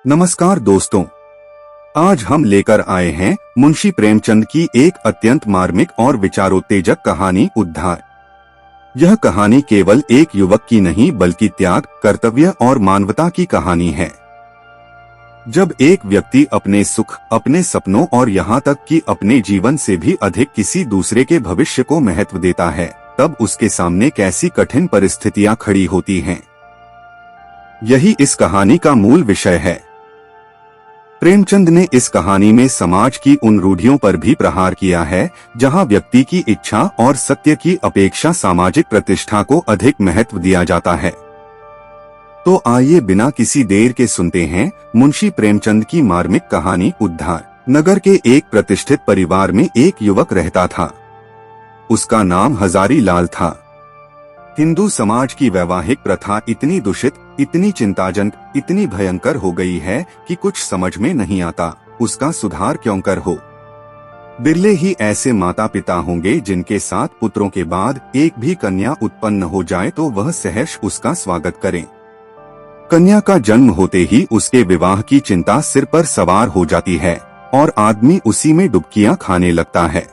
नमस्कार दोस्तों, आज हम लेकर आए हैं मुंशी प्रेमचंद की एक अत्यंत मार्मिक और विचारोत्तेजक कहानी उद्धार। यह कहानी केवल एक युवक की नहीं बल्कि त्याग, कर्तव्य और मानवता की कहानी है। जब एक व्यक्ति अपने सुख, अपने सपनों और यहाँ तक कि अपने जीवन से भी अधिक किसी दूसरे के भविष्य को महत्व देता है, तब उसके सामने कैसी कठिन परिस्थितियां खड़ी होती हैं। यही इस कहानी का मूल विषय है। प्रेमचंद ने इस कहानी में समाज की उन रूढ़ियों पर भी प्रहार किया है जहां व्यक्ति की इच्छा और सत्य की अपेक्षा सामाजिक प्रतिष्ठा को अधिक महत्व दिया जाता है। तो आइए बिना किसी देर के सुनते हैं मुंशी प्रेमचंद की मार्मिक कहानी उद्धार। नगर के एक प्रतिष्ठित परिवार में एक युवक रहता था। उसका नाम हजारी लाल था। हिंदू समाज की वैवाहिक प्रथा इतनी दूषित, इतनी चिंताजनक, इतनी भयंकर हो गई है कि कुछ समझ में नहीं आता उसका सुधार क्यों कर हो। बिरले ही ऐसे माता पिता होंगे जिनके 7 पुत्रों के बाद एक भी कन्या उत्पन्न हो जाए तो वह सहर्ष उसका स्वागत करें। कन्या का जन्म होते ही उसके विवाह की चिंता सिर पर सवार हो जाती है और आदमी उसी में डुबकियां खाने लगता है।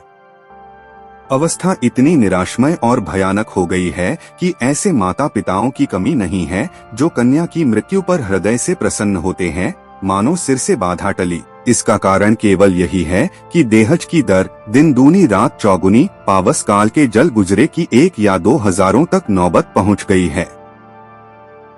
अवस्था इतनी निराशमय और भयानक हो गई है कि ऐसे माता पिताओं की कमी नहीं है जो कन्या की मृत्यु पर हृदय से प्रसन्न होते हैं, मानो सिर से बाधा टली। इसका कारण केवल यही है कि देहज की दर दिन दूनी रात चौगुनी, पावस काल के जल गुजरे की 1 या 2 हजारों तक नौबत पहुंच गई है।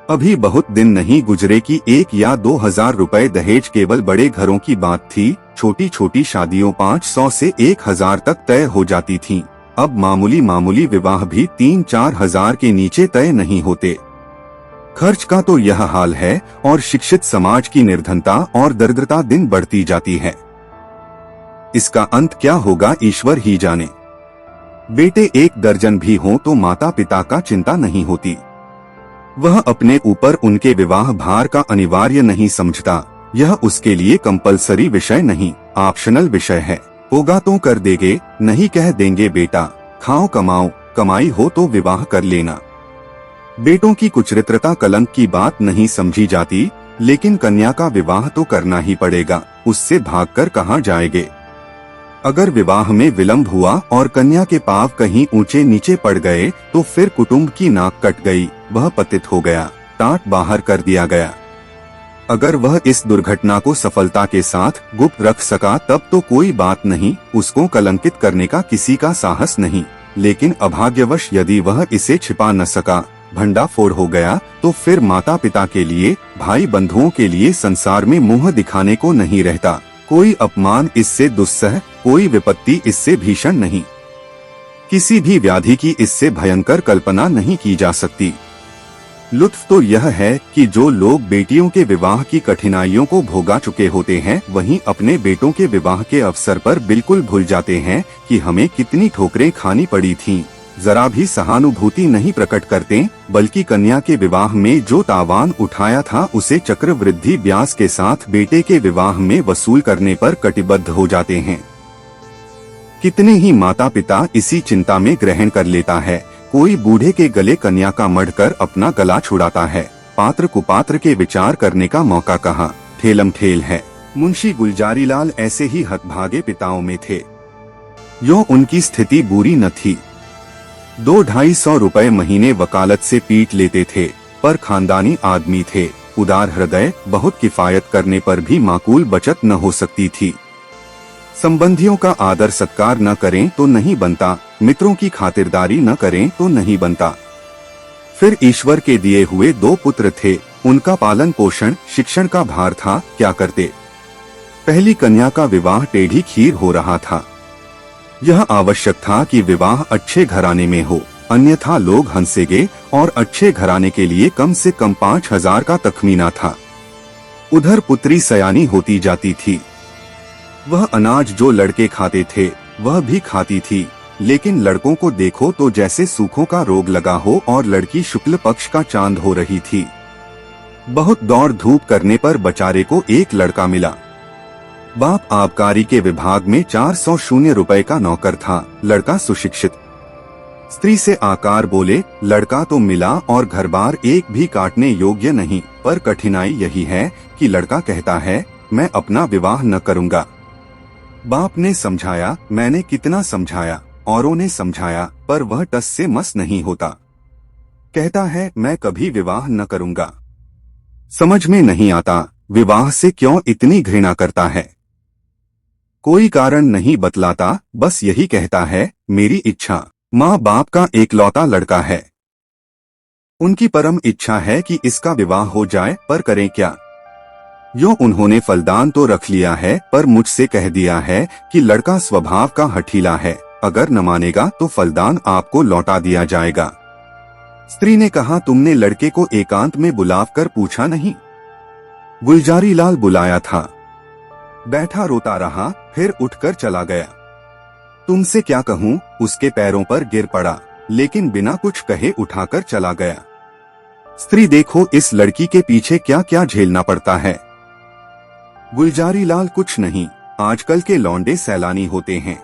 अभी बहुत दिन नहीं गुजरे कि 1 या 2 हजार रुपए दहेज केवल बड़े घरों की बात थी। छोटी छोटी शादियों 500 से 1000 तक तय हो जाती थीं। अब मामूली विवाह भी 3-4 हजार के नीचे तय नहीं होते। खर्च का तो यह हाल है और शिक्षित समाज की निर्धनता और दरिद्रता दिन बढ़ती जाती है। इसका अंत क्या होगा ईश्वर ही जाने। बेटे 1 दर्जन भी हों तो माता पिता का चिंता नहीं होती। वह अपने ऊपर उनके विवाह भार का अनिवार्य नहीं समझता। यह उसके लिए कंपलसरी विषय नहीं, ऑप्शनल विषय है। होगा तो कर देंगे, नहीं कह देंगे बेटा, खाओ कमाओ, कमाई हो तो विवाह कर लेना। बेटों की कुचरित्रता कलंक की बात नहीं समझी जाती, लेकिन कन्या का विवाह तो करना ही पड़ेगा, उससे भागकर कहाँ जाएंगे। अगर विवाह में विलंब हुआ और कन्या के पांव कहीं ऊंचे नीचे पड़ गए तो फिर कुटुंब की नाक कट गई, वह पतित हो गया, टाट बाहर कर दिया गया। अगर वह इस दुर्घटना को सफलता के साथ गुप्त रख सका तब तो कोई बात नहीं, उसको कलंकित करने का किसी का साहस नहीं। लेकिन अभाग्यवश यदि वह इसे छिपा न सका, भंडाफोड़ हो गया, तो फिर माता पिता के लिए, भाई बंधुओं के लिए संसार में मुंह दिखाने को नहीं रहता। कोई अपमान इससे दुस्सह, कोई विपत्ति इससे भीषण नहीं, किसी भी व्याधि की इससे भयंकर कल्पना नहीं की जा सकती। लुत्फ तो यह है कि जो लोग बेटियों के विवाह की कठिनाइयों को भोगा चुके होते हैं, वहीं अपने बेटों के विवाह के अवसर पर बिल्कुल भूल जाते हैं कि हमें कितनी ठोकरें खानी पड़ी थीं। जरा भी सहानुभूति नहीं प्रकट करते, बल्कि कन्या के विवाह में जो तावान उठाया था उसे चक्रवृद्धि ब्याज के साथ बेटे के विवाह में वसूल करने पर कटिबद्ध हो जाते हैं। कितने ही माता पिता इसी चिंता में ग्रहण कर लेता है। कोई बूढ़े के गले कन्या का मढ़कर अपना गला छुड़ाता है। पात्र कुपात्र के विचार करने का मौका कहाँ, ठेलम ठेल है। मुंशी गुलजारी लाल ऐसे ही हतभागे पिताओं में थे। यो उनकी स्थिति बुरी न थी। 200-250 रुपए महीने वकालत से पीट लेते थे, पर खानदानी आदमी थे, उदार हृदय, बहुत किफायत करने पर भी माकूल बचत न हो सकती थी। संबंधियों का आदर सत्कार न करें तो नहीं बनता, मित्रों की खातिरदारी न करें तो नहीं बनता। फिर ईश्वर के दिए हुए 2 पुत्र थे, उनका पालन पोषण, शिक्षण का भार था, क्या करते। पहली कन्या का विवाह टेढ़ी खीर हो रहा था। यह आवश्यक था कि विवाह अच्छे घराने में हो, अन्यथा लोग हंसेंगे, और अच्छे घराने के लिए कम से कम 5000 का तखमीना था। उधर पुत्री सयानी होती जाती थी। वह अनाज जो लड़के खाते थे वह भी खाती थी, लेकिन लड़कों को देखो तो जैसे सूखों का रोग लगा हो और लड़की शुक्ल पक्ष का चांद हो रही थी। बहुत दौड़ धूप करने पर बेचारे को एक लड़का मिला। बाप आबकारी के विभाग में 400 रुपए का नौकर था। लड़का सुशिक्षित, स्त्री से आकार बोले, लड़का तो मिला और घरबार एक भी काटने योग्य नहीं। पर कठिनाई यही है कि लड़का कहता है मैं अपना विवाह न करूंगा। बाप ने समझाया, मैंने कितना समझाया, औरों ने समझाया, पर वह टस से मस नहीं होता। कहता है मैं कभी विवाह न करूंगा। समझ में नहीं आता विवाह से क्यों इतनी घृणा करता है। कोई कारण नहीं बतलाता, बस यही कहता है मेरी इच्छा। माँ बाप का एकलौता लड़का है, उनकी परम इच्छा है कि इसका विवाह हो जाए, पर करें क्या। यूं उन्होंने फलदान तो रख लिया है, पर मुझसे कह दिया है कि लड़का स्वभाव का हठीला है, अगर न मानेगा तो फलदान आपको लौटा दिया जाएगा। स्त्री ने कहा तुमने लड़के को एकांत में बुलाकर पूछा नहीं? गुलजारी लाल बुलाया था, बैठा रोता रहा, फिर उठकर चला गया। तुमसे क्या कहूँ, उसके पैरों पर गिर पड़ा, लेकिन बिना कुछ कहे उठाकर चला गया। स्त्री देखो इस लड़की के पीछे क्या क्या झेलना पड़ता है। गुलजारी लाल कुछ नहीं, आजकल के लौंडे सैलानी होते हैं।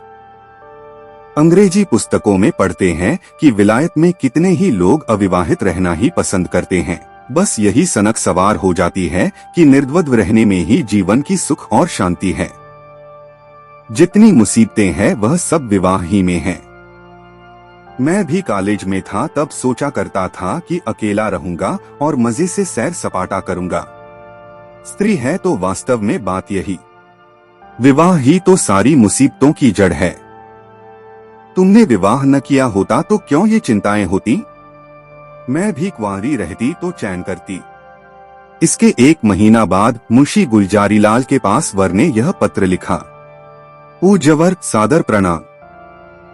अंग्रेजी पुस्तकों में पढ़ते हैं कि विलायत में कितने ही लोग अविवाहित रहना ही पसंद करते हैं। बस यही सनक सवार हो जाती है कि निर्द्वंद रहने में ही जीवन की सुख और शांति है। जितनी मुसीबतें हैं वह सब विवाह ही में हैं। मैं भी कॉलेज में था तब सोचा करता था कि अकेला रहूंगा और मजे से सैर सपाटा करूंगा। स्त्री है तो वास्तव में बात यही, विवाह ही तो सारी मुसीबतों की जड़ है। तुमने विवाह न किया होता तो क्यों ये चिंताएं होती? मैं भी कुंवारी रहती तो चैन करती। इसके 1 महीना बाद मुंशी गुलजारी लाल के पास वर ने यह पत्र लिखा। पूज्यवर सादर प्रणाम।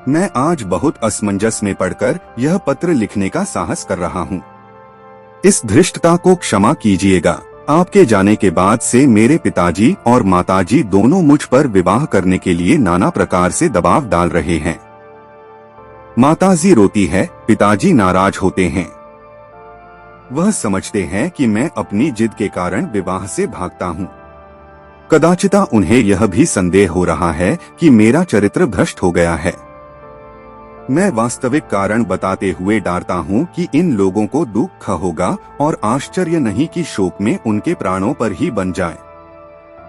मैं आज बहुत असमंजस में पड़कर यह पत्र लिखने का साहस कर रहा हूँ। इस धृष्टता को क्षमा कीजिएगा। आपके जाने के बाद से मेरे पिताजी और माताजी दोनों मुझ पर विवाह करने के लिए नाना प्रकार से दबाव डाल रहे हैं। माताजी रोती है, पिताजी नाराज होते हैं। वह समझते हैं कि मैं अपनी जिद के कारण विवाह से भागता हूँ। कदाचिता उन्हें यह भी संदेह हो रहा है कि मेरा चरित्र भ्रष्ट हो गया है। मैं वास्तविक कारण बताते हुए डरता हूँ कि इन लोगों को दुख होगा और आश्चर्य नहीं कि शोक में उनके प्राणों पर ही बन जाए।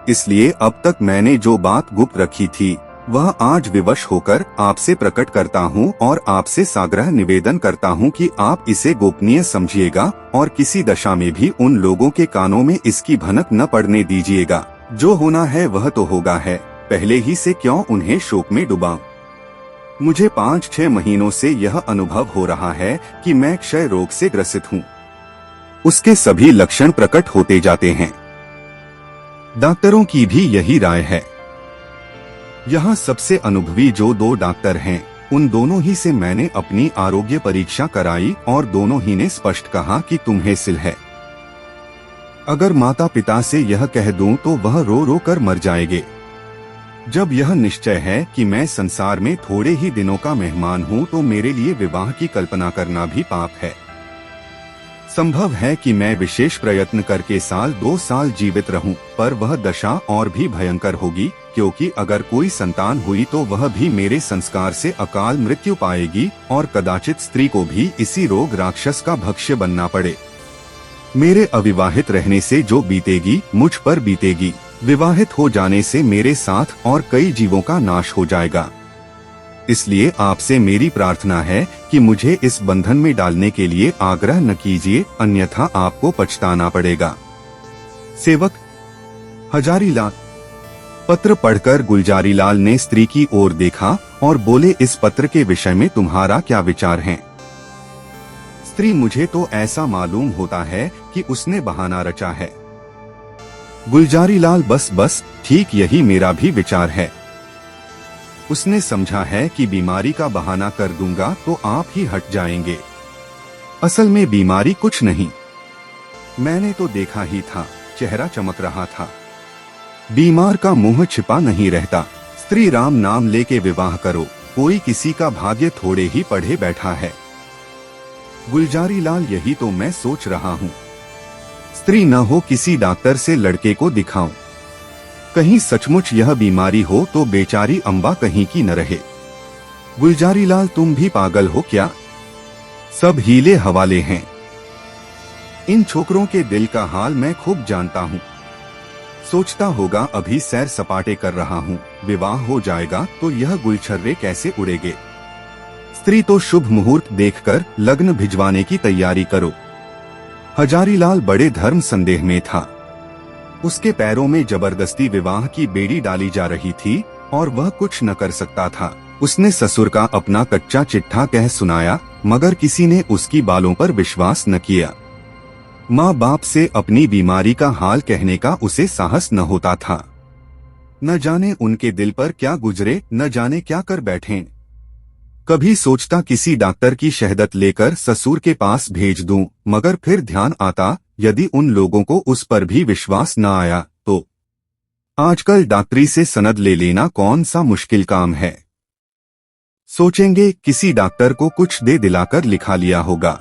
इसलिए अब तक मैंने जो बात गुप्त रखी थी वह आज विवश होकर आपसे प्रकट करता हूँ और आपसे साग्रह निवेदन करता हूँ कि आप इसे गोपनीय समझिएगा और किसी दशा में भी उन लोगों के कानों में इसकी भनक न पड़ने दीजिएगा। जो होना है वह तो होगा है, पहले ही से क्यों उन्हें शोक में डुबाऊं। मुझे 5-6 महीनों से यह अनुभव हो रहा है कि मैं क्षय रोग से ग्रसित हूँ। उसके सभी लक्षण प्रकट होते जाते हैं। डॉक्टरों की भी यही राय है। यहाँ सबसे अनुभवी जो 2 डॉक्टर हैं, उन दोनों ही से मैंने अपनी आरोग्य परीक्षा कराई और दोनों ही ने स्पष्ट कहा कि तुम्हें सिल है। अगर माता पिता से यह कह दूं तो वह रो रो कर मर जाएंगे। जब यह निश्चय है कि मैं संसार में थोड़े ही दिनों का मेहमान हूँ तो मेरे लिए विवाह की कल्पना करना भी पाप है। संभव है कि मैं विशेष प्रयत्न करके 1-2 साल जीवित रहूं, पर वह दशा और भी भयंकर होगी, क्योंकि अगर कोई संतान हुई तो वह भी मेरे संस्कार से अकाल मृत्यु पाएगी और कदाचित स्त्री को भी इसी रोग राक्षस का भक्ष्य बनना पड़े। मेरे अविवाहित रहने से जो बीतेगी मुझ पर बीतेगी। विवाहित हो जाने से मेरे साथ और कई जीवों का नाश हो जाएगा। इसलिए आपसे मेरी प्रार्थना है कि मुझे इस बंधन में डालने के लिए आग्रह न कीजिए, अन्यथा आपको पछताना पड़ेगा। सेवक हजारीलाल। पत्र पढ़कर गुलजारीलाल ने स्त्री की ओर देखा और बोले, इस पत्र के विषय में तुम्हारा क्या विचार है? स्त्री, मुझे तो ऐसा मालूम होता है कि उसने बहाना रचा है। गुलजारीलाल, बस ठीक यही मेरा भी विचार है। उसने समझा है कि बीमारी का बहाना कर दूंगा तो आप ही हट जाएंगे। असल में बीमारी कुछ नहीं, मैंने तो देखा ही था, चेहरा चमक रहा था। बीमार का मुंह छिपा नहीं रहता। स्त्री, राम नाम लेके विवाह करो, कोई किसी का भाग्य थोड़े ही पढ़े बैठा है। गुलजारीलाल, यही तो मैं सोच रहा हूँ। स्त्री, न हो किसी डॉक्टर से लड़के को दिखाऊं, कहीं सचमुच यह बीमारी हो तो बेचारी अम्बा कहीं की न रहे। गुलजारीलाल, तुम भी पागल हो क्या? सब हीले हवाले हैं। इन छोकरों के दिल का हाल मैं खूब जानता हूँ। सोचता होगा अभी सैर सपाटे कर रहा हूँ, विवाह हो जाएगा तो यह गुलछर्रे कैसे उड़ेंगे। स्त्री तो शुभ मुहूर्त देखकर लग्न भिजवाने की तैयारी करो। हजारीलाल बड़े धर्म संदेह में था। उसके पैरों में जबरदस्ती विवाह की बेड़ी डाली जा रही थी और वह कुछ न कर सकता था। उसने ससुर का अपना कच्चा चिट्ठा कह सुनाया, मगर किसी ने उसकी बालों पर विश्वास न किया। माँ बाप से अपनी बीमारी का हाल कहने का उसे साहस न होता था। न जाने उनके दिल पर क्या गुजरे, न जाने क्या कर बैठें। कभी सोचता किसी डॉक्टर की शहदत लेकर ससुर के पास भेज दूं, मगर फिर ध्यान आता यदि उन लोगों को उस पर भी विश्वास न आया तो। आजकल डॉक्टरी से सनद ले लेना कौन सा मुश्किल काम है। सोचेंगे किसी डॉक्टर को कुछ दे दिलाकर लिखा लिया होगा।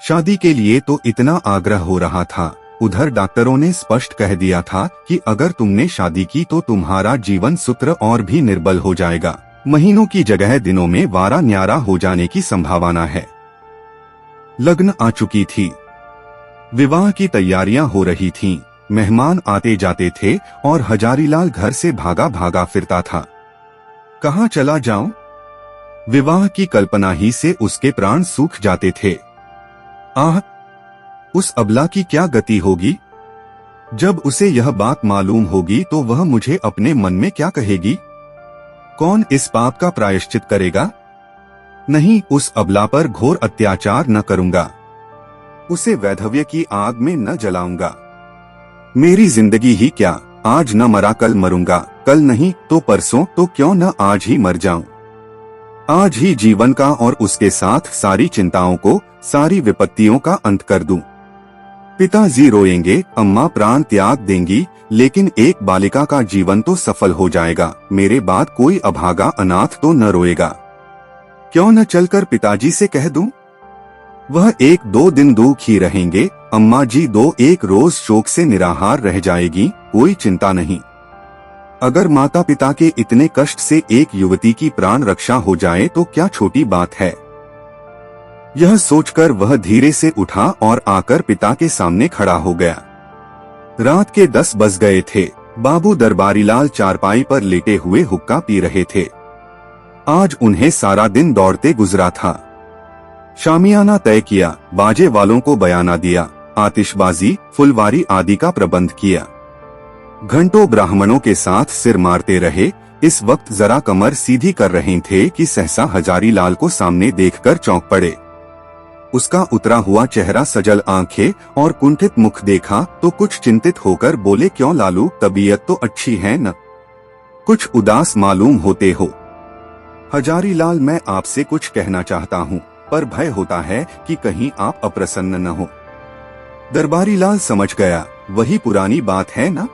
शादी के लिए तो इतना आग्रह हो रहा था, उधर डॉक्टरों ने स्पष्ट कह दिया था कि अगर तुमने शादी की तो तुम्हारा जीवन सूत्र और भी निर्बल हो जाएगा। महीनों की जगह दिनों में वारा न्यारा हो जाने की संभावना है। लग्न आ चुकी थी, विवाह की तैयारियां हो रही थीं, मेहमान आते जाते थे और हजारीलाल घर से भागा भागा फिरता था। कहाँ चला जाऊं? विवाह की कल्पना ही से उसके प्राण सूख जाते थे। आह, उस अबला की क्या गति होगी? जब उसे यह बात मालूम होगी तो वह मुझे अपने मन में क्या कहेगी? कौन इस पाप का प्रायश्चित करेगा? नहीं, उस अबला पर घोर अत्याचार न करूंगा, उसे वैधव्य की आग में न जलाऊंगा। मेरी जिंदगी ही क्या, आज न मरा कल मरूंगा, कल नहीं तो परसों, तो क्यों न आज ही मर जाऊं। आज ही जीवन का और उसके साथ सारी चिंताओं को, सारी विपत्तियों का अंत कर दूं। पिताजी रोएंगे, अम्मा प्राण त्याग देंगी, लेकिन एक बालिका का जीवन तो सफल हो जाएगा। मेरे बाद कोई अभागा अनाथ तो न रोएगा। क्यों न चलकर पिताजी से कह दूं? वह 1-2 दिन दुख ही रहेंगे, अम्मा जी 2-1 रोज शोक से निराहार रह जाएगी, कोई चिंता नहीं। अगर माता पिता के इतने कष्ट से एक युवती की प्राण रक्षा हो जाए तो क्या छोटी बात है। यह सोचकर वह धीरे से उठा और आकर पिता के सामने खड़ा हो गया। रात के 10 बज गए थे। बाबू दरबारीलाल चारपाई पर लेटे हुए हुक्का पी रहे थे। आज उन्हें सारा दिन दौड़ते गुजरा था। शामियाना तय किया, बाजे वालों को बयाना दिया, आतिशबाजी, फुलवारी आदि का प्रबंध किया। घंटों ब्राह्मणों के साथ सिर मारते रहे। इस वक्त जरा कमर सीधी कर रहे थे कि सहसा हजारीलाल को सामने देखकर चौंक पड़े। उसका उतरा हुआ चेहरा, सजल आंखें और कुंठित मुख देखा तो कुछ चिंतित होकर बोले, क्यों लालू, तबीयत तो अच्छी है न? कुछ उदास मालूम होते हो। हजारीलाल, मैं आपसे कुछ कहना चाहता हूँ, पर भय होता है कि कहीं आप अप्रसन्न न हो। दरबारीलाल समझ गया, वही पुरानी बात है ना?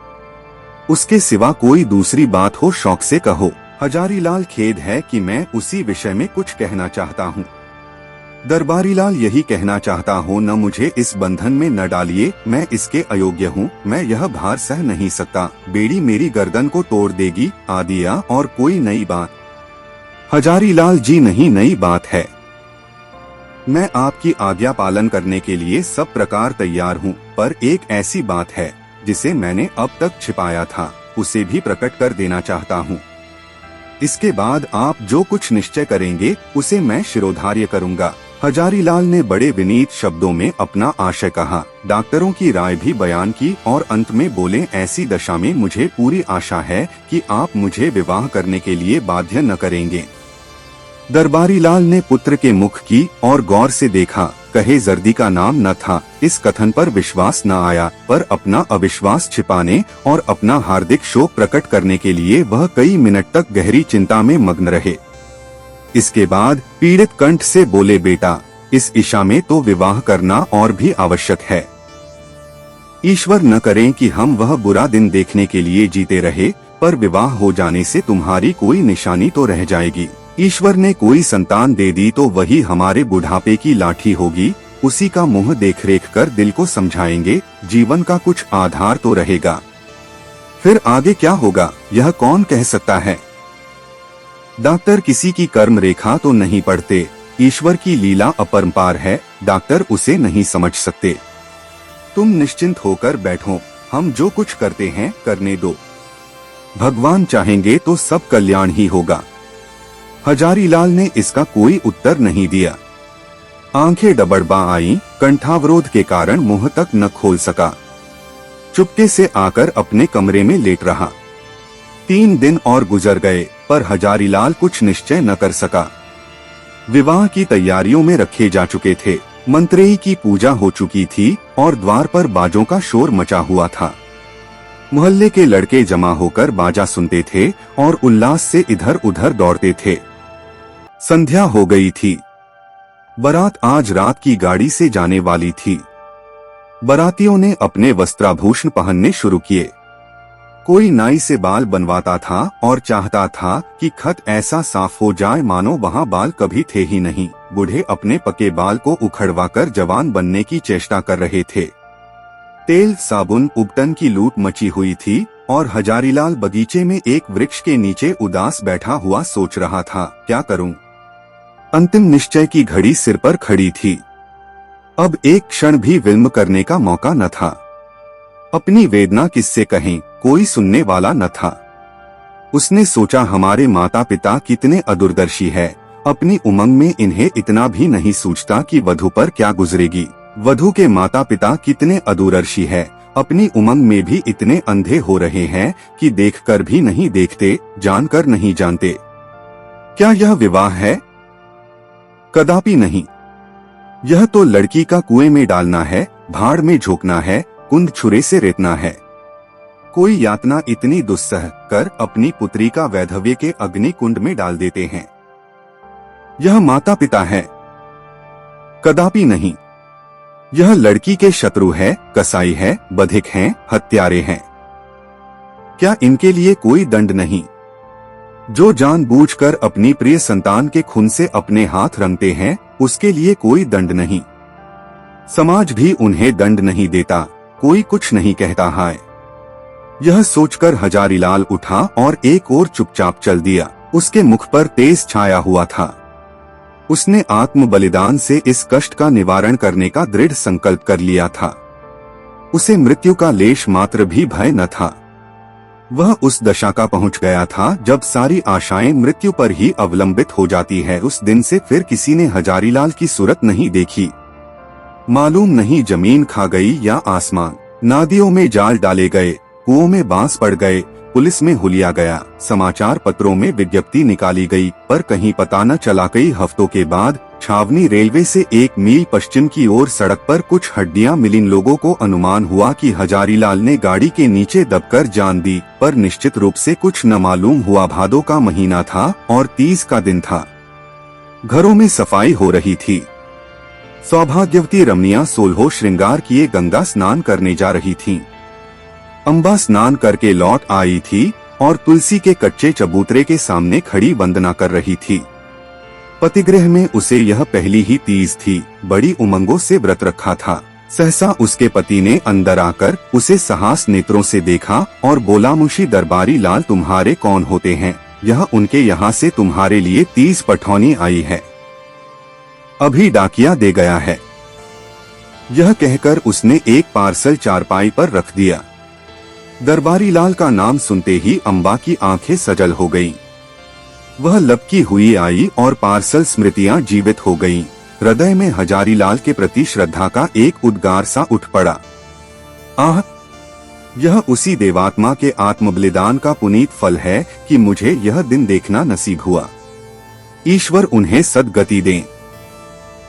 उसके सिवा कोई दूसरी बात हो शौक से कहो। हजारीलाल, खेद है कि मैं उसी विषय में कुछ कहना चाहता हूँ। दरबारीलाल, यही कहना चाहता हूँ, न मुझे इस बंधन में न डालिए, मैं इसके अयोग्य हूँ, मैं यह भार सह नहीं सकता, बेड़ी मेरी गर्दन को तोड़ देगी। आदिया और कोई नई बात? हजारीलाल जी, नहीं, नई बात है। मैं आपकी आज्ञा पालन करने के लिए सब प्रकार तैयार हूँ, पर एक ऐसी बात है जिसे मैंने अब तक छिपाया था, उसे भी प्रकट कर देना चाहता हूँ। इसके बाद आप जो कुछ निश्चय करेंगे उसे मैं शिरोधार्य करूँगा। हजारीलाल ने बड़े विनीत शब्दों में अपना आशय कहा, डॉक्टरों की राय भी बयान की और अंत में बोले, ऐसी दशा में मुझे पूरी आशा है कि आप मुझे विवाह करने के लिए बाध्य न करेंगे। दरबारीलाल ने पुत्र के मुख की और गौर से देखा। कहे जर्दी का नाम न था। इस कथन पर विश्वास न आया, पर अपना अविश्वास छिपाने और अपना हार्दिक शोक प्रकट करने के लिए वह कई मिनट तक गहरी चिंता में मग्न रहे। इसके बाद पीड़ित कंठ से बोले, बेटा, इस इशा में तो विवाह करना और भी आवश्यक है। ईश्वर न करें कि हम वह बुरा दिन देखने के लिए जीते रहे, पर विवाह हो जाने से तुम्हारी कोई निशानी तो रह जाएगी। ईश्वर ने कोई संतान दे दी तो वही हमारे बुढ़ापे की लाठी होगी, उसी का मुंह देख रेख कर दिल को समझाएंगे, जीवन का कुछ आधार तो रहेगा। फिर आगे क्या होगा यह कौन कह सकता है। डॉक्टर किसी की कर्म रेखा तो नहीं पढ़ते, ईश्वर की लीला अपरंपार है, डॉक्टर उसे नहीं समझ सकते। तुम निश्चिंत होकर बैठो, हम जो कुछ करते हैं करने दो। भगवान चाहेंगे तो सब कल्याण ही होगा। हजारीलाल ने इसका कोई उत्तर नहीं दिया। आंखें डबडबा आईं, कंठावरोध के कारण मुंह तक न खोल सका। चुपके से आकर अपने कमरे में लेट रहा। 3 दिन और गुजर गए, पर हजारीलाल कुछ निश्चय न कर सका। विवाह की तैयारियों में रखे जा चुके थे, मंत्रेयी की पूजा हो चुकी थी और द्वार पर बाजों का शोर मचा हुआ था। मोहल्ले के लड़के जमा होकर बाजा सुनते थे और उल्लास से इधर उधर दौड़ते थे। संध्या हो गई थी। बारात आज रात की गाड़ी से जाने वाली थी। बारातियों ने अपने वस्त्राभूषण पहनने शुरू किए। कोई नाई से बाल बनवाता था और चाहता था कि खत ऐसा साफ हो जाए मानो वहां बाल कभी थे ही नहीं। बूढ़े अपने पके बाल को उखड़वाकर जवान बनने की चेष्टा कर रहे थे। तेल साबुन उपटन की लूट मची हुई थी और हजारीलाल बगीचे में एक वृक्ष के नीचे उदास बैठा हुआ सोच रहा था, क्या करूं? अंतिम निश्चय की घड़ी सिर पर खड़ी थी। अब एक क्षण भी विलंब करने का मौका न था। अपनी वेदना किससे कहें, कोई सुनने वाला न था। उसने सोचा, हमारे माता पिता कितने अदूरदर्शी है, अपनी उमंग में इन्हें इतना भी नहीं सूझता कि वधू पर क्या गुजरेगी। वधू के माता पिता कितने अदूरदर्शी है, अपनी उमंग में भी इतने अंधे हो रहे हैं कि देखकर भी नहीं देखते, जानकर नहीं जानते। क्या यह विवाह है? कदापि नहीं। यह तो लड़की का कुएं में डालना है, भाड़ में झोंकना है, कुंद छुरे से रेतना है। कोई यातना इतनी दुस्सह कर अपनी पुत्री का वैधव्य के अग्नि कुंड में डाल देते हैं। यह माता पिता है? कदापि नहीं। यह लड़की के शत्रु है, कसाई है, बधिक हैं, हत्यारे हैं। क्या इनके लिए कोई दंड नहीं? जो जानबूझकर अपनी प्रिय संतान के खून से अपने हाथ रंगते हैं, उसके लिए कोई दंड नहीं। समाज भी उन्हें दंड नहीं देता, कोई कुछ नहीं कहता है। यह सोचकर हजारीलाल उठा और एक ओर चुपचाप चल दिया। उसके मुख पर तेज छाया हुआ था। उसने आत्म बलिदान से इस कष्ट का निवारण करने का दृढ़ संकल्प कर लिया था। उसे मृत्यु का लेश मात्र भी भय न था। वह उस दशा का पहुंच गया था जब सारी आशाएं मृत्यु पर ही अवलंबित हो जाती है। उस दिन से फिर किसी ने हजारीलाल की सूरत नहीं देखी। मालूम नहीं जमीन खा गई या आसमान। नदियों में जाल डाले गए, कुओं में बांस पड़ गए, पुलिस में हुलिया गया, समाचार पत्रों में विज्ञप्ति निकाली गई, पर कहीं पता न चला। कई हफ्तों के बाद छावनी रेलवे से 1 मील पश्चिम की ओर सड़क पर कुछ हड्डियां मिली। लोगों को अनुमान हुआ कि हजारीलाल ने गाड़ी के नीचे दबकर जान दी, पर निश्चित रूप से कुछ न मालूम हुआ। भादों का महीना था और 30 का दिन था। घरों में सफाई हो रही थी। सौभाग्यवती रमणियां सोलहो श्रृंगार किए गंगा स्नान करने जा रही थीं। अम्बा स्नान करके लौट आई थी और तुलसी के कच्चे चबूतरे के सामने खड़ी वंदना कर रही थी। पतिगृह में उसे यह पहली ही तीज थी। बड़ी उमंगों से व्रत रखा था। सहसा उसके पति ने अंदर आकर उसे साहस नेत्रों से देखा और बोला, मुंशी दरबारी लाल तुम्हारे कौन होते हैं? यह उनके यहाँ से तुम्हारे लिए 30 पठौनी आई है, अभी डाकिया दे गया है। यह कहकर उसने एक पार्सल चारपाई पर रख दिया। दरबारी लाल का नाम सुनते ही अम्बा की आंखें सजल हो गईं। वह लपकी हुई आई और पार्सल स्मृतियां जीवित हो गईं। हृदय में हजारीलाल के प्रति श्रद्धा का एक उद्गार सा उठ पड़ा। आह, यह उसी देवात्मा के आत्मबलिदान का पुनीत फल है कि मुझे यह दिन देखना नसीब हुआ। ईश्वर उन्हें सद्गति दें।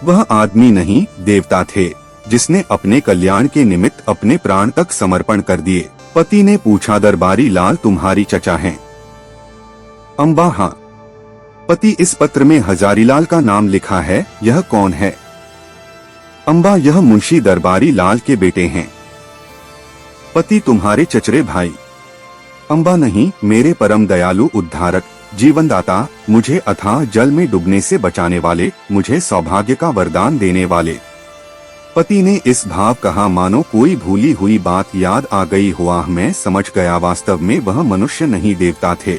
वह आदमी नहीं, देवता थे, जिसने अपने कल्याण के निमित्त अपने प्राण तक समर्पण कर दिए। पति ने पूछा, दरबारी लाल तुम्हारी चचा हैं? अम्बा, हाँ। पति, इस पत्र में हजारीलाल का नाम लिखा है, यह कौन है? अम्बा, यह मुंशी दरबारी लाल के बेटे हैं। पति, तुम्हारे चचरे भाई? अम्बा, नहीं, मेरे परम दयालु उद्धारक, जीवनदाता, मुझे अथाह जल में डूबने से बचाने वाले, मुझे सौभाग्य का वरदान देने वाले। पति ने इस भाव कहा मानो कोई भूली हुई बात याद आ गई हुआ। मैं समझ गया, वास्तव में वह मनुष्य नहीं देवता थे।